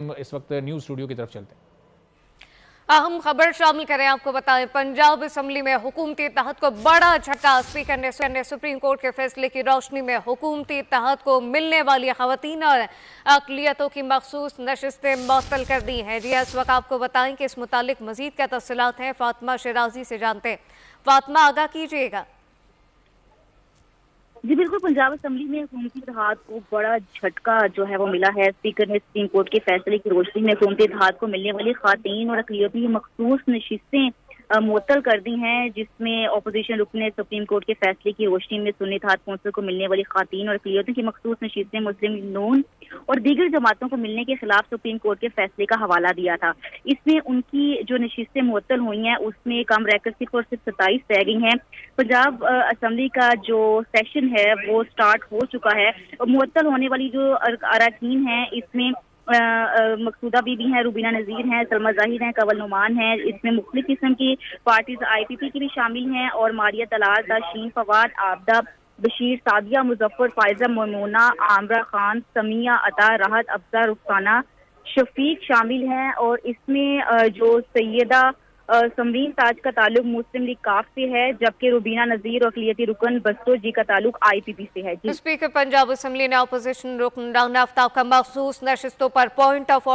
इस वक्त news studio की तरफ चलते हैं। अहम खबर शामिल करें, आपको बताएं पंजाब असेंबली में हुकूमती इत्तेहाद को बड़ा झटका। स्पीकर ने सुप्रीम कोर्ट के फैसले की रोशनी में हुकूमती इत्तेहाद को मिलने वाली खवातीन और अक़लियतों की मखसूस नशिस्तें मुअत्तल कर दी हैं। जी इस वक्त आपको बताएं कि इस मुतालिक मजीद क्या तफसीलात हैं, फातिमा शिराजी से जानते हैं। फातिमा, आगाह कीजिएगा। जी बिल्कुल, पंजाब असेंबली में हुकूमती इत्तेहाद को बड़ा झटका जो है वो मिला है। स्पीकर ने सुप्रीम कोर्ट के फैसले की रोशनी में हुकूमती इत्तेहाद को मिलने वाली खातीन और अक़लियती मखसूस नशिस्तें मुअत्तल कर दी हैं, जिसमें अपोजिशन रुकन ने सुप्रीम कोर्ट के फैसले की रोशनी में सुन्नी इत्तेहाद कौंसिल को मिलने वाली खातीन और अक़लियतों की मखसूस नशिस्तें मुस्लिम नून और दीगर जमातों को मिलने के खिलाफ सुप्रीम कोर्ट के फैसले का हवाला दिया था। इसमें उनकी जो नशिस्तें मुअत्तल हुई हैं उसमें कम रहकर सिर्फ 27 रह गई हैं। पंजाब असेंबली का जो सेशन है वो स्टार्ट हो चुका है। मुअत्तल होने वाली जो अरकान हैं इसमें मकसूदा बीबी हैं, रुबीना नज़ीर हैं, सलमा ज़ाहिर हैं, कंवल नुमान हैं। इसमें मुख्तलिफ किस्म की पार्टीज IPP की भी शामिल हैं और मारिया तलाल, ताशीन फवाद, आबदा बशीर, सादिया मुजफ्फर, फायजा मोमोना, आमरा खान, समिया अता, राहत अफजा, रुखसाना शफीक शामिल हैं। और इसमें जो सैयदा समरीन ताज का ताल्लुक मुस्लिम लीग काफ से है, जबकि रुबीना नज़ीर और अक़लियती रुकन बस्तो जी का ताल्लुक IPP से है। स्पीकर पंजाब असेंबली ने अपोजिशन रुकन राना आफ्ताब का मखसूस नशिस्तों पर पॉइंट ऑफ